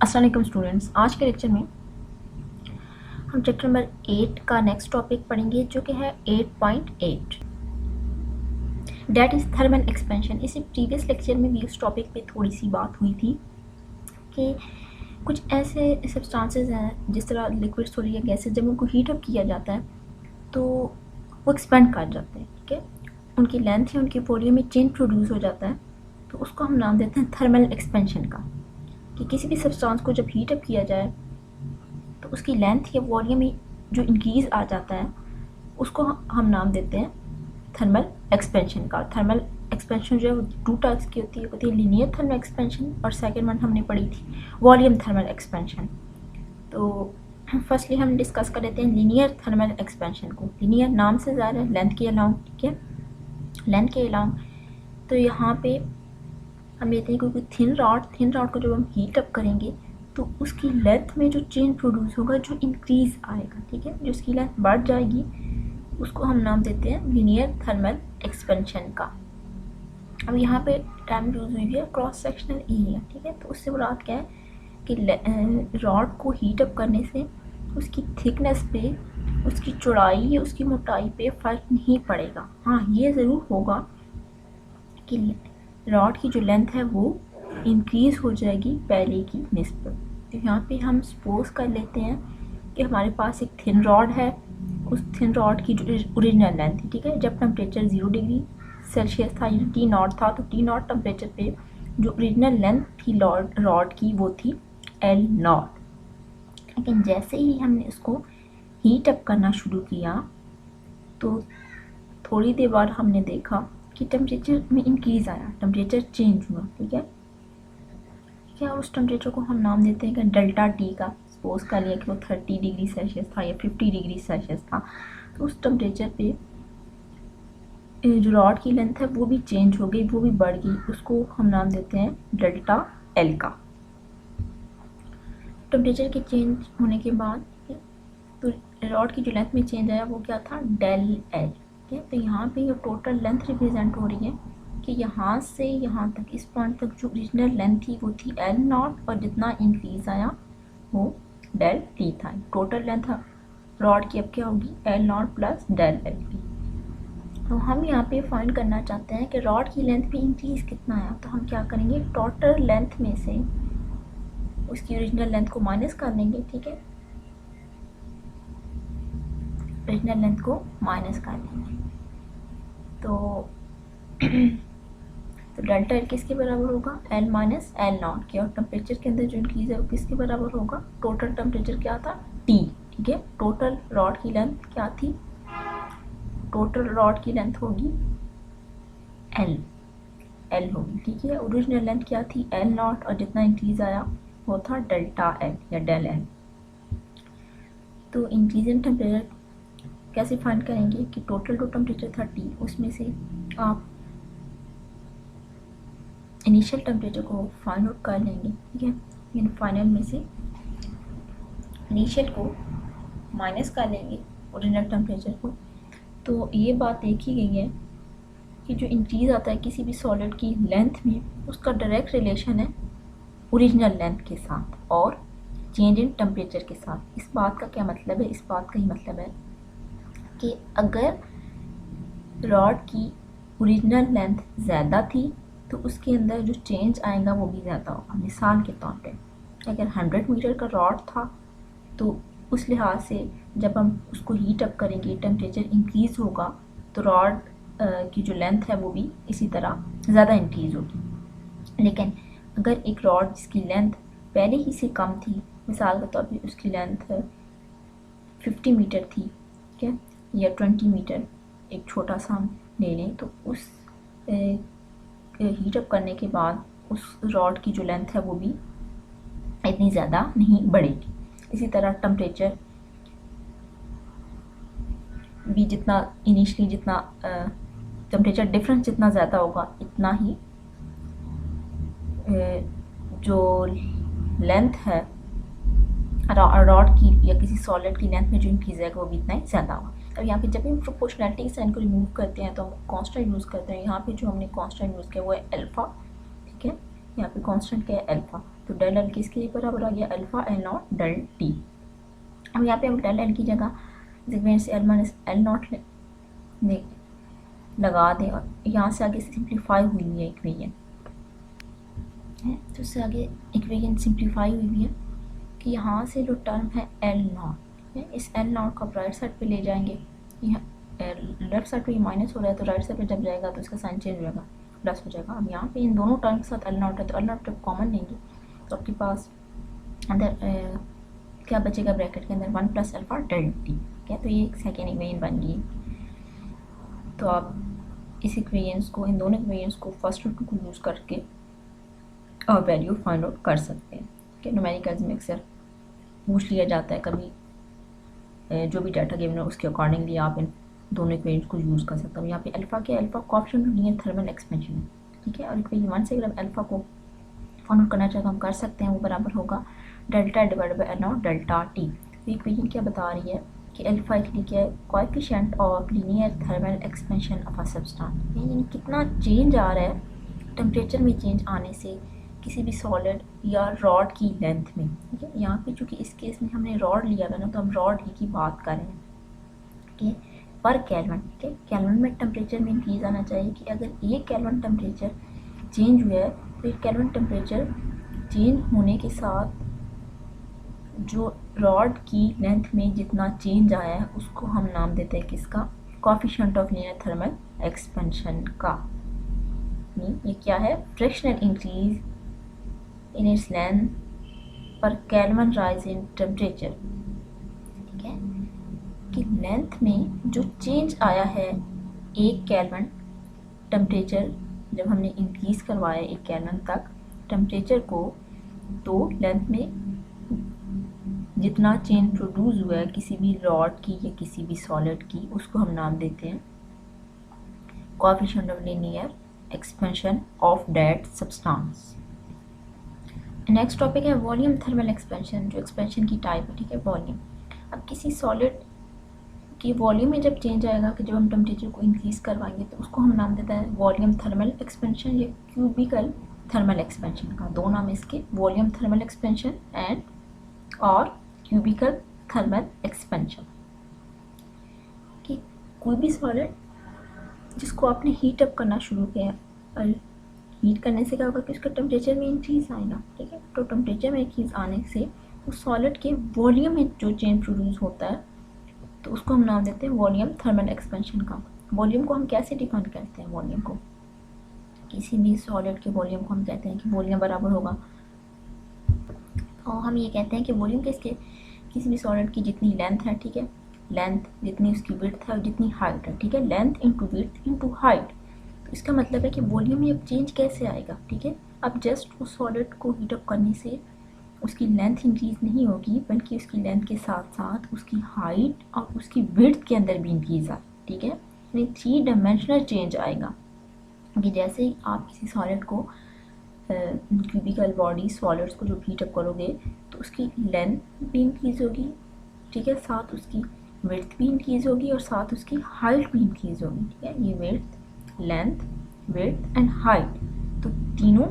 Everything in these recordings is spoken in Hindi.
अस्सलाम वालेकुम स्टूडेंट्स, आज के लेक्चर में हम चैप्टर नंबर 8 का नेक्स्ट टॉपिक पढ़ेंगे जो कि है 8.8 डेट इज़ थर्मल एक्सपेंशन। इसी प्रीवियस लेक्चर में भी उस टॉपिक पे थोड़ी सी बात हुई थी कि कुछ ऐसे सब्सटेंसेस हैं जिस तरह लिक्विड सॉलिड या गैसेस, जब उनको हीट अप किया जाता है तो वो एक्सपेंड कर जाते हैं। ठीक है, उनकी लेंथ या उनकी वॉल्यूम में चेंज प्रोड्यूस हो जाता है, तो उसको हम नाम देते हैं थर्मल एक्सपेंशन का। कि किसी भी सब्सटेंस को जब हीट अप किया जाए तो उसकी लेंथ या वॉल्यूम में जो इंक्रीज़ आ जाता है उसको हम नाम देते हैं थर्मल एक्सपेंशन का। थर्मल एक्सपेंशन जो है वो 2 टाइप्स की होती है लीनियर थर्मल एक्सपेंशन और सेकेंड वन हमने पढ़ी थी वॉल्यूम थर्मल एक्सपेंशन। तो फर्स्टली हम डिस्कस कर लेते हैं लीनियर थर्मल एक्सपेंशन को। लीनियर नाम से ज़्यादा लेंथ के अलाउंग, ठीक है, लेंथ के अलाउंग। तो यहाँ पे हम लेते हैं क्योंकि थिन रॉड को जब हम हीट अप करेंगे तो उसकी लेंथ में जो चेंज प्रोड्यूस होगा, जो इंक्रीज़ आएगा, ठीक है, जो उसकी लेंथ बढ़ जाएगी, उसको हम नाम देते हैं लीनियर थर्मल एक्सपेंशन का। अब यहाँ पे टर्म यूज़ हुई है क्रॉस सेक्शनल एरिया। ठीक है, तो उससे मुराद क्या है कि रॉड को हीट अप करने से उसकी थिकनेस पे, उसकी चौड़ाई या उसकी मोटाई पे फ़र्क नहीं पड़ेगा। हाँ, ये ज़रूर होगा कि रॉड की जो लेंथ है वो इंक्रीज़ हो जाएगी पहले की निस्बत। तो यहाँ पे हम सपोज कर लेते हैं कि हमारे पास एक थिन रॉड है। उस थिन रॉड की जो ओरिजिनल लेंथ थी, ठीक है, जब टेम्परेचर 0 डिग्री सेल्सियस था या टी नॉट था, तो टी नॉट टेम्परेचर पे जो ओरिजिनल लेंथ थी रॉड की वो थी एल नॉट। लेकिन जैसे ही हमने उसको हीट अप करना शुरू किया तो थोड़ी देर बाद हमने देखा कि टेम्परेचर में इंक्रीज़ आया, टेम्परेचर चेंज हुआ। ठीक है, क्या उस टेम्परेचर को हम नाम देते हैं कि डेल्टा टी का। सपोज कर लिया कि वो 30 डिग्री सेल्सियस था या 50 डिग्री सेल्सियस था, तो उस टेम्परेचर पे जो रॉड की लेंथ है वो भी चेंज हो गई, वो भी बढ़ गई, उसको हम नाम देते हैं डेल्टा एल का। टेम्परेचर के चेंज होने के बाद तो रॉड की जो लेंथ में चेंज आया वो क्या था, डेल एल। ठीक है, तो यहाँ पे ये टोटल लेंथ रिप्रेजेंट हो रही है कि यहाँ से यहाँ तक, इस पॉइंट तक जो ओरिजिनल लेंथ थी वो थी एल नॉट और जितना इंक्रीज आया वो डेल टी था। टोटल लेंथ रॉड की अब क्या होगी, L naught plus del L T. तो हम यहाँ पे फाइंड करना चाहते हैं कि रॉड की लेंथ पे इंक्रीज कितना आया। तो हम क्या करेंगे, टोटल लेंथ में से उसकी ओरिजिनल लेंथ को माइनस कर देंगे। ठीक है, ओरिजिनल लेंथ को माइनस कर देंगे तो डेल्टा एल किसके बराबर होगा, एल माइनस एल नॉट के। और टेम्परेचर के अंदर जो इंक्रीज है वो किसके बराबर होगा, टोटल टेम्परेचर क्या था, टी। ठीक है, टोटल रॉड की लेंथ क्या थी, टोटल रॉड की लेंथ होगी एल होगी। ठीक है, ओरिजिनल लेंथ क्या थी, एल नॉट, और जितना इंक्रीज आया वो था डेल्टा एल या डेल एल। तो इंक्रीज इन टेम्परेचर कैसे फाइंड करेंगे कि टोटल जो टेम्परेचर था टी, उसमें से आप इनिशियल टेम्परेचर को फाइंड आउट कर लेंगे। ठीक है, लेकिन फाइनल में से इनिशियल को माइनस कर लेंगे ओरिजिनल टेम्परेचर को। तो ये बात देखी गई है कि जो इंक्रीज आता है किसी भी सॉलिड की लेंथ में, उसका डायरेक्ट रिलेशन है ओरिजिनल लेंथ के साथ और चेंज इन टेम्परेचर के साथ। इस बात का क्या मतलब है, इस बात का ही मतलब है कि अगर रॉड की ओरिजिनल लेंथ ज़्यादा थी तो उसके अंदर जो चेंज आएगा वो भी ज़्यादा होगा। मिसाल के तौर पे अगर 100 मीटर का रॉड था तो उस लिहाज से जब हम उसको हीट अप करेंगे, टेम्परेचर इंक्रीज़ होगा तो रॉड की जो लेंथ है वो भी इसी तरह ज़्यादा इंक्रीज़ होगी। लेकिन अगर एक रॉड जिसकी लेंथ पहले ही से कम थी, मिसाल के तौर पे उसकी लेंथ 50 मीटर थी, ठीक है, या 20 मीटर, एक छोटा सा हम ले लें, तो उस हीट अप करने के बाद उस रॉड की जो लेंथ है वो भी इतनी ज़्यादा नहीं बढ़ेगी। इसी तरह टेम्परेचर भी जितना इनिशियली जितना टेम्परेचर डिफरेंस जितना ज़्यादा होगा, इतना ही जो लेंथ है रॉड की या किसी सॉलिड की लेंथ में जो इंक्रीज है वो भी इतना ही ज़्यादा होगा। अब यहाँ पे जब भी हम प्रोपोर्शनैलिटी साइन को रिमूव करते हैं तो हम कांस्टेंट यूज़ करते हैं। यहाँ पे जो हमने कांस्टेंट यूज़ किया वो है अल्फ़ा। ठीक है, यहाँ पे कांस्टेंट क्या है, अल्फ़ा। तो डेल एल किसके बराबर आ गया, alpha L naught del T. अब यहाँ पे हम डेल एल की जगह इक्वेशन से एल माइनस एल नॉट लगा दें और यहाँ से आगे सिंप्लीफाई हुई है इक्वेशन है, तो उससे आगे इक्वेशन सिंप्लीफाई हुई है कि यहाँ से जो टर्म है एल नॉट है, इस एल नॉट को आप राइट साइड पे ले जाएंगे, यहाँ लेफ्ट साइड पे ये माइनस हो रहा है तो राइट साइड पे जब जाएगा तो इसका साइन चेंज हो जाएगा, प्लस हो जाएगा। अब यहाँ पे इन दोनों टर्म के साथ एल नॉट है तो एल नॉट जब कॉमन लेंगे तो आपके पास अंदर क्या बचेगा, ब्रैकेट के अंदर 1 प्लस अल्फा डेल टी। क्या, तो ये एक सेकेंड इक्वेशन बन गई। तो आप इस इक्वेशंस को, इन दोनों इक्वेशंस को फर्स्ट रूट को यूज़ करके और वैल्यू फाइंड आउट कर सकते हैं। कि न्यूमेरिकल्स में अक्सर पूछ लिया जाता है, कभी जो भी डाटा गिवन है उसके अकॉर्डिंगली आप इन दोनों इक्वेशंस को यूज़ कर सकते हो। यहाँ पे अल्फा क्या, alpha coefficient of linear thermal expansion है, ठीक है। और इक्वेशन 1 से अगर हम अल्फा को फाइंड आउट करना चाहे तो हम कर सकते हैं, वो बराबर होगा delta divided by N naught delta T. तो इक्वेशन क्या बता रही है कि अल्फा के लिए क्या है, coefficient of linear thermal expansion of a substance, यानी कितना चेंज आ रहा है टेम्परेचर में चेंज आने से किसी भी सॉलिड या रॉड की लेंथ में, ठीक है। यहाँ पे चूँकि इस केस में हमने रॉड लिया है ना, तो हम रॉड ही की बात कर रहे हैं कि पर केल्विन, ठीक है। केल्विन में टेम्परेचर में इंक्रीज आना चाहिए कि अगर एक केल्विन टेम्परेचर चेंज हुआ है तो एक केल्विन टेम्परेचर चेंज होने के साथ जो रॉड की लेंथ में जितना चेंज आया है उसको हम नाम देते हैं किसका, coefficient of linear thermal expansion का। ये क्या है, fractional increase in its length पर केल्विन राइज इन टेम्परेचर, ठीक है। कि लेंथ में जो चेंज आया है एक केल्विन टेम्परेचर, जब हमने इंक्रीज करवाया एक केल्विन तक टेम्परेचर को, तो लेंथ में जितना चेंज प्रोड्यूस हुआ है किसी भी रॉड की या किसी भी सॉलिड की, उसको हम नाम देते हैं coefficient of linear expansion of that substance. Next topic है वॉल्यूम थर्मल एक्सपेंशन, जो एक्सपेंशन की टाइप है, ठीक है, वॉल्यूम। अब किसी सॉलिड की वॉल्यूम में जब चेंज आएगा कि जब हम टेम्परेचर को इंक्रीज करवाएंगे तो उसको हम नाम देता है वॉल्यूम थर्मल एक्सपेंशन या क्यूबिकल थर्मल एक्सपेंशन का। दो नाम इसके, वॉल्यूम थर्मल एक्सपेंशन एंड और क्यूबिकल थर्मल एक्सपेंशन। कि कोई भी सॉलिड जिसको आपने हीट अप करना शुरू किया और हीट करने से क्या होगा कि उसका टेम्परेचर में इंक्रीज आएगा, ठीक है। तो टेम्परेचर में इंक्रीज आने से उस सॉलिड के वॉल्यूम में जो चेंज प्रोड्यूस होता है तो उसको हम नाम देते हैं वॉल्यूम थर्मल एक्सपेंशन का। वॉल्यूम को हम कैसे डिफाइन करते हैं, वॉल्यूम को, किसी भी सॉलिड के वॉल्यूम को हम कहते हैं कि वॉल्यूम बराबर होगा, और हम ये कहते हैं कि वॉल्यूम किसके, किसी भी सॉलिड की जितनी लेंथ है, ठीक है, लेंथ जितनी उसकी विड्थ है और जितनी हाइट है, ठीक है, length into width into height. तो इसका मतलब है कि वॉल्यूम में अब चेंज कैसे आएगा, ठीक है। अब जस्ट उस सॉलिड को हीट अप करने से उसकी लेंथ इंक्रीज नहीं होगी, बल्कि उसकी लेंथ के साथ साथ उसकी हाइट और उसकी विड्थ के अंदर भी इंक्रीज आए, ठीक है। यानी 3 डायमेंशनल चेंज आएगा कि जैसे ही आप किसी सॉलिड को क्यूबिकल बॉडी सॉलिड्स को जो हीट अप करोगे तो उसकी लेंथ भी इंक्रीज होगी, ठीक है, साथ उसकी विड्थ भी इंक्रीज होगी और साथ उसकी हाइट भी इंक्रीज होगी, ठीक है। ये width, length, width and height, तो तीनों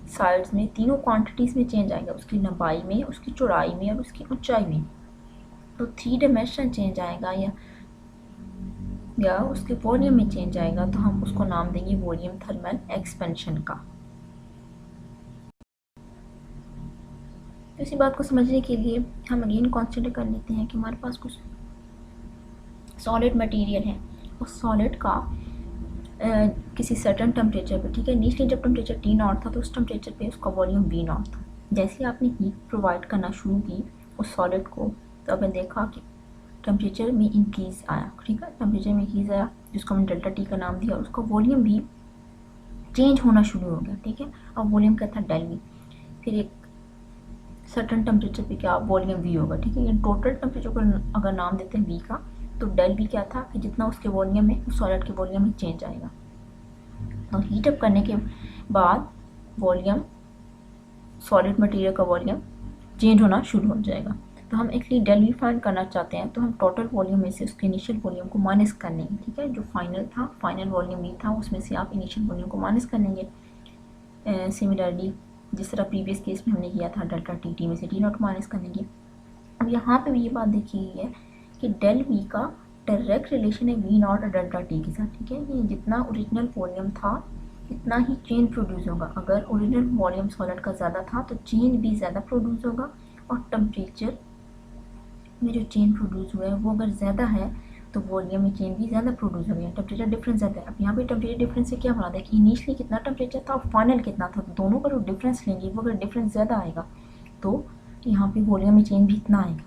साइड्स में, तीनों क्वांटिटीज़ में चेंज आएगा, उसकी लंबाई में, उसकी चौड़ाई में और उसकी ऊंचाई में। तो 3 डायमेंशनल चेंज आएगा या उसके वॉल्यूम में चेंज आएगा, तो हम उसको नाम देंगे वॉल्यूम थर्मल एक्सपेंशन का। इसी बात को समझने के लिए हम अगेन कंसीडर कर लेते हैं कि हमारे पास कुछ सॉलिड मटेरियल है, उस सॉलिड का किसी सर्टन टेम्परेचर पे, ठीक है, इनिशियली जब टेम्परेचर T नॉट था तो उस टेम्परेचर पे उसका वॉल्यूम V नॉट था। जैसे ही आपने हीट प्रोवाइड करना शुरू की उस सॉलिड को, तो आपने देखा कि टेम्परेचर में इंक्रीज आया, ठीक है, टेम्परेचर में इंक्रीज आया जिसको हमने डेल्टा T का नाम दिया, और उसका वॉल्यूम भी चेंज होना शुरू हो गया, ठीक है। अब वॉल्यूम क्या था, डेल V। फिर एक सर्टन टेम्परेचर पे क्या वॉल्यूम V होगा, ठीक है। ये टोटल टेम्परेचर को अगर नाम देते हैं V का, तो डेल V क्या था कि जितना उसके वॉल्यूम में, उस सॉलिड के वॉल्यूम में चेंज आएगा। तो हीट अप करने के बाद वॉल्यूम, सॉलिड मटेरियल का वॉल्यूम चेंज होना शुरू हो जाएगा। तो हम एक्चुअली डेल V फाइंड करना चाहते हैं, तो हम टोटल वॉल्यूम में से उसके इनिशियल वॉल्यूम को माइनस कर लेंगे, ठीक है। जो फाइनल था, फाइनल वॉल्यूम V था, उसमें से आप इनिशियल वॉल्यूम को माइनस कर लेंगे। सिमिलरली जिस तरह प्रीवियस केस में हमने किया था डेल्टा टी, टी में से टी नॉट माइनस करेंगे। अब यहाँ पे भी ये बात देखी गई है कि डेल वी का डायरेक्ट रिलेशन है वी नॉट और डेल्टा टी के साथ, ठीक है। ये जितना ओरिजिनल वॉल्यूम था इतना ही चेन प्रोड्यूस होगा। अगर ओरिजिनल वॉल्यूम सॉलिड का ज़्यादा था तो चेन भी ज़्यादा प्रोड्यूस होगा, और टेम्परेचर में जो चेन प्रोड्यूस हुआ है वो अगर ज़्यादा है तो वॉल्यूम में चेन भी ज़्यादा प्रोड्यूस हो गया, टेम्परेचर डिफरेंस ज़्यादा है। अब यहाँ पे टेम्परेचर डिफरेंस से क्या मुराद है कि इनिशियली कितना टेम्परेचर था और फाइनल कितना था, तो दोनों का जो डिफरेंस लेंगे वो अगर डिफरेंस ज़्यादा आएगा तो यहाँ पे वॉल्यूम में चेंज भी इतना आएगा,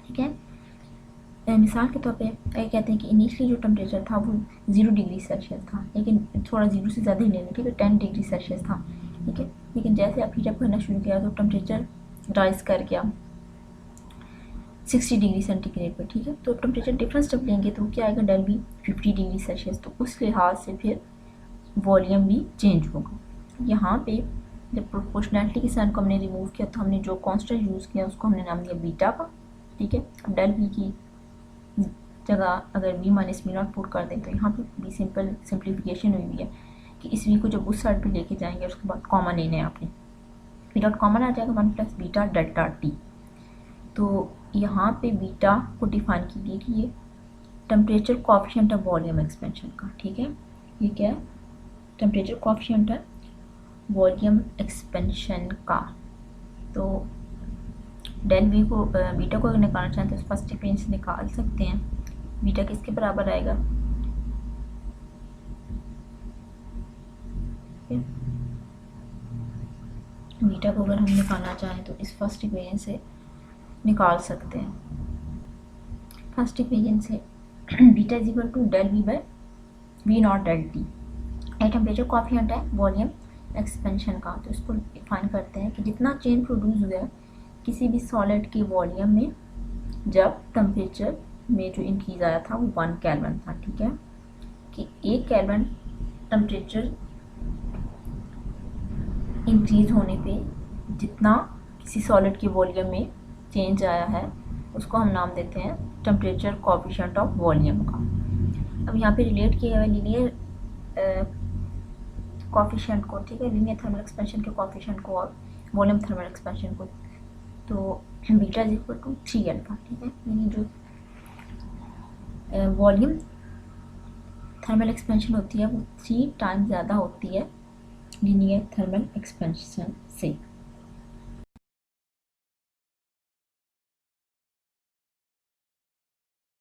ठीक है। मिसाल के तौर पे कहते हैं कि इनिशियली जो टेम्परेचर था वो 0 डिग्री सेल्सियस था, लेकिन थोड़ा 0 से ज़्यादा ही ले लें, ठीक है, 10 डिग्री सेल्सियस था, ठीक है। लेकिन जैसे आप हीट अप करना शुरू किया तो टेम्परेचर राइज कर गया 60 डिग्री सेंटीग्रेड पर, ठीक है। तो टेम्परेचर डिफरेंस जब लेंगे तो क्या आएगा, डेल बी 50 डिग्री सेल्सियस, तो उस लिहाज से फिर वॉल्यूम भी चेंज होगा। यहाँ पे जब प्रोपोर्शनैलिटी के साइन को हमने रिमूव किया तो हमने जो कांस्टेंट यूज़ किया उसको हमने नाम दिया बीटा का, ठीक है। अब डेल बी की जगह अगर V minus V naught put कर दें तो यहाँ पे भी सिंप्लीफिकेशन हुई है कि इस वी को जब उस साइड पे लेके जाएंगे उसके बाद कॉमन लेना है आपने, वी डॉट कॉमन आ जाएगा 1 प्लस बीटा डेल्टा टी। तो यहाँ पे बीटा को डिफाइन कीजिए कि ये टेम्परेचर कोएफिशिएंट है वॉल्यूम एक्सपेंशन का, ठीक है। ये क्या है, टेम्परेचर कोएफिशिएंट है वॉल्यूम एक्सपेंशन का। तो डेल वी को बीटा को अगर निकालना चाहें तो फर्स्ट इक्वेशन से निकाल सकते हैं। बीटा किसके बराबर आएगा, बीटा को अगर हम निकालना चाहें तो इस फर्स्ट इक्वेशन से निकाल सकते हैं। फर्स्ट इक्वेशन से beta is equal to del V by V naught del T. ये टेम्परेचर कोएफिशिएंट है वॉल्यूम एक्सपेंशन का, तो इसको डिफाइन करते हैं कि जितना चेंज प्रोड्यूस हुआ है किसी भी सॉलिड के वॉल्यूम में जब टेम्परेचर में जो इंक्रीज आया था वो 1 केल्विन था, ठीक है। कि 1 केल्विन टेम्परेचर इंक्रीज होने पे जितना किसी सॉलिड के वॉल्यूम में चेंज आया है उसको हम नाम देते हैं टेम्परेचर कोएफिशिएंट ऑफ वॉल्यूम का। अब यहाँ पे रिलेट किया हुआ लीनियर कोएफिशिएंट को, ठीक है, लीनियर थर्मल एक्सपेंशन के कोएफिशिएंट को और वॉल्यूम थर्मल एक्सपेंशन को, तो beta is equal to 3 alpha, ठीक है। यानी जो वॉल्यूम थर्मल एक्सपेंशन होती है वो 3 टाइम्स ज़्यादा होती है लीनियर थर्मल एक्सपेंशन से।